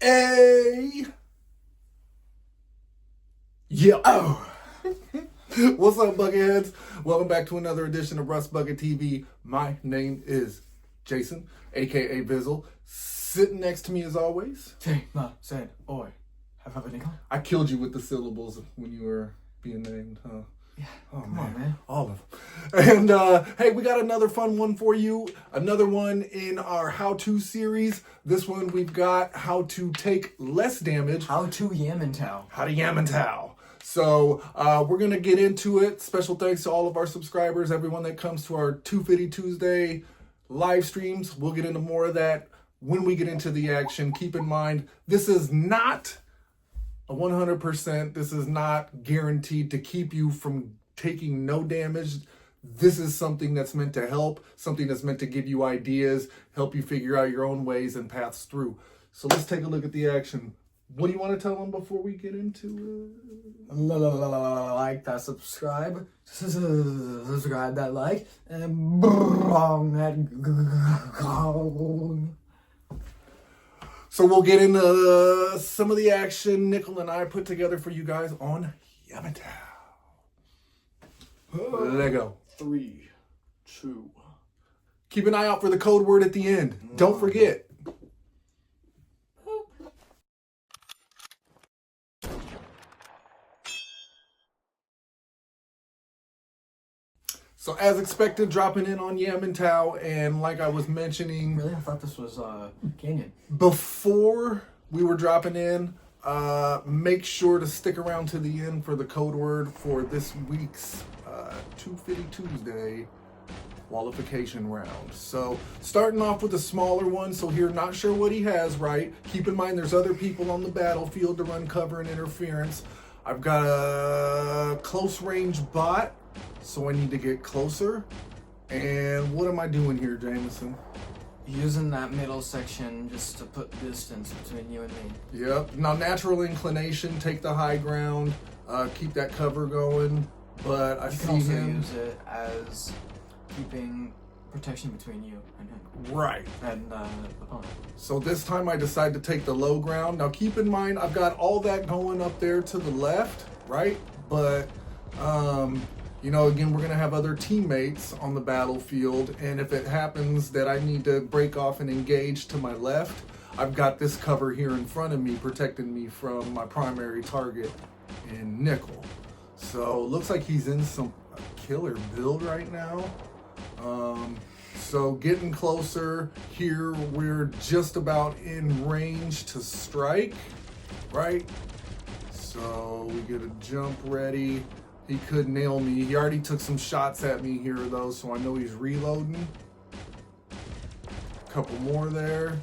Hey! Yeah. Oh. What's up, Bucketheads? Welcome back to another edition of Rust Bucket TV. My name is Jason, aka Bizzle. Sitting next to me as always. Said, oi, have a nickel? I killed you with the syllables when you were being named, huh? Yeah, oh, come on, man. All of them. And hey, we got another fun one for you. Another one in our how-to series. This one we've got how to take less damage. How to Yamantau. How to Yamantau. So we're going to get into it. Special thanks to all of our subscribers, everyone that comes to our 250 Tuesday live streams. We'll get into more of that when we get into the action. Keep in mind, this is not a 100%. This is not guaranteed to keep you from taking no damage. This is something that's meant to help, something that's meant to give you ideas, help you figure out your own ways and paths through. So let's take a look at the action. What do you want to tell them before we get into it? Like that, subscribe that like, and bong that gong. So we'll get into some of the action Nickel and I put together for you guys on Yamantau. Lego. 3, 2. Keep an eye out for the code word at the end. Don't forget. So as expected, dropping in on Yamantau, and like I was mentioning... Really? I thought this was Canyon. Before we were dropping in, make sure to stick around to the end for the code word for this week's 250 Tuesday qualification round. So starting off with a smaller one, so here, not sure what he has, right? Keep in mind there's other people on the battlefield to run cover and interference. I've got a close range bot, so I need to get closer. And what am I doing here, Jameson? Using that middle section just to put distance between you and me. Yep. Now, natural inclination, take the high ground, keep that cover going. But I you see can also him. use it as keeping protection between you and him. Right. And the opponent. So this time I decide to take the low ground. Now keep in mind, I've got all that going up there to the left, right? But, you know, again, we're going to have other teammates on the battlefield. And if it happens that I need to break off and engage to my left, I've got this cover here in front of me, protecting me from my primary target in Nickel. So looks like he's in some killer build right now. So getting closer here, we're just about in range to strike, right? So we get a jump ready. He could nail me. He already took some shots at me here though, so I know he's reloading. A couple more there.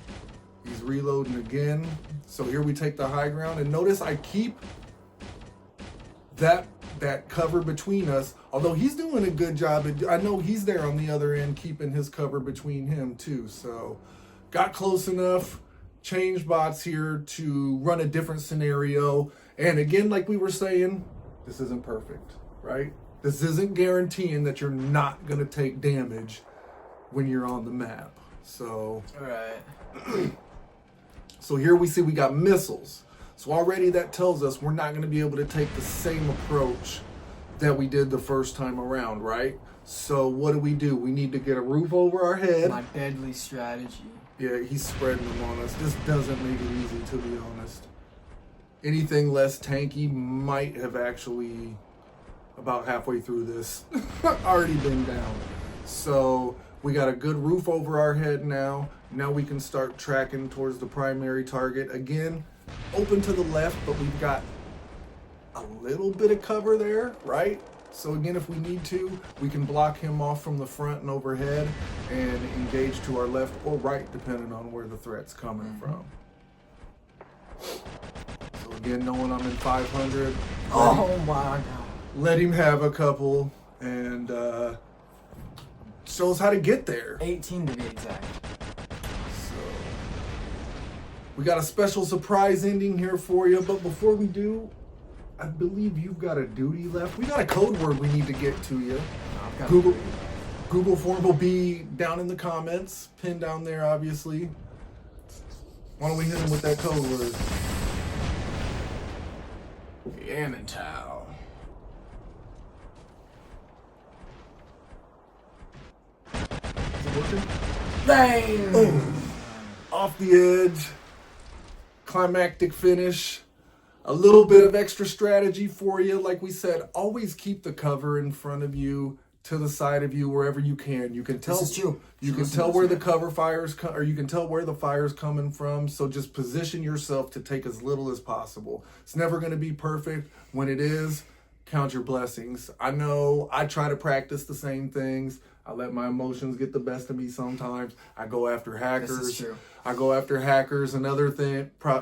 He's reloading again. So here we take the high ground, and notice I keep that cover between us, although he's doing a good job. I know he's there on the other end keeping his cover between him too. So got close enough, change bots here to run a different scenario. And again, like we were saying, this isn't perfect, right? This isn't guaranteeing that you're not going to take damage when you're on the map. So, All right. So here we see we got missiles. So already that tells us we're not going to be able to take the same approach that we did the first time around, right? So what do? We need to get a roof over our head. My deadly strategy. Yeah, he's spreading them on us. This doesn't make it easy, to be honest. Anything less tanky might have actually, about halfway through this, already been down. So we got a good roof over our head now. Now we can start tracking towards the primary target. Again, open to the left, but we've got a little bit of cover there, right? So again, if we need to, we can block him off from the front and overhead and engage to our left or right, depending on where the threat's coming from. So again, knowing I'm in 500, Oh my god. let him have a couple, and shows how to get there. 18 to be exact. So we got a special surprise ending here for you, but before we do, I believe you've got a duty left. We got a code word we need to get to you. Google form will be down in the comments, pinned down there, obviously. Why don't we hit him with that code word? Yamantau. Is it working? Bang! Oh, off the edge. Climactic finish. A little bit of extra strategy for you. Like we said, always keep the cover in front of you, to the side of you, wherever you can. You can tell. This is true. You can tell where the cover fires, or you can tell where the fire's coming from. So just position yourself to take as little as possible. It's never going to be perfect. When it is, count your blessings. I know I try to practice the same things. I let my emotions get the best of me sometimes. I go after hackers. This is true. I go after hackers and other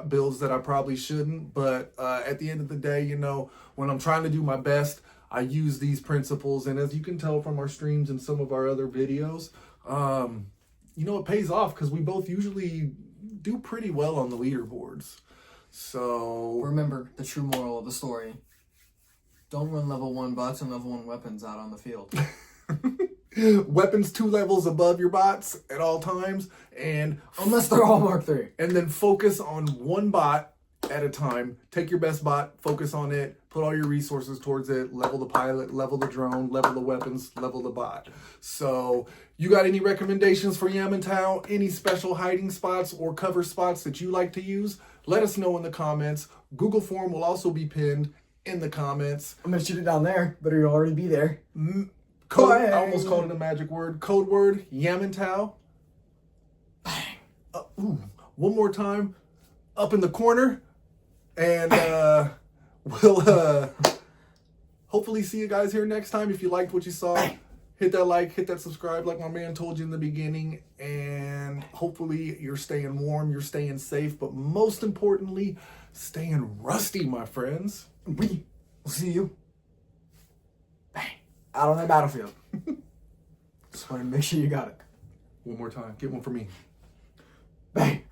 builds that I probably shouldn't. But at the end of the day, you know, when I'm trying to do my best, I use these principles. And as you can tell from our streams and some of our other videos, you know, it pays off because we both usually do pretty well on the leaderboards. So Remember the true moral of the story. Don't run level 1 bots and level 1 weapons out on the field. weapons 2 levels above your bots at all times, and Unless they're all Mark 3. and then focus on one bot at a time. Take your best bot, focus on it, put all your resources towards it, level the pilot, level the drone, level the weapons, level the bot. So you got any recommendations for Yamantau? Any special hiding spots or cover spots that you like to use? Let us know in the comments. Google form will also be pinned in the comments. I'm gonna shoot it down there, but it'll already be there. Code, I almost called it a magic word. Code word, Yamantau. Ooh, one more time, up in the corner. And we'll hopefully see you guys here next time. If you liked what you saw, hit that like, hit that subscribe like my man told you in the beginning. And hopefully you're staying warm, you're staying safe, but most importantly, staying rusty, my friends. We will see you out on the battlefield. Just want to make sure you got it. One more time. Get one for me. Bang.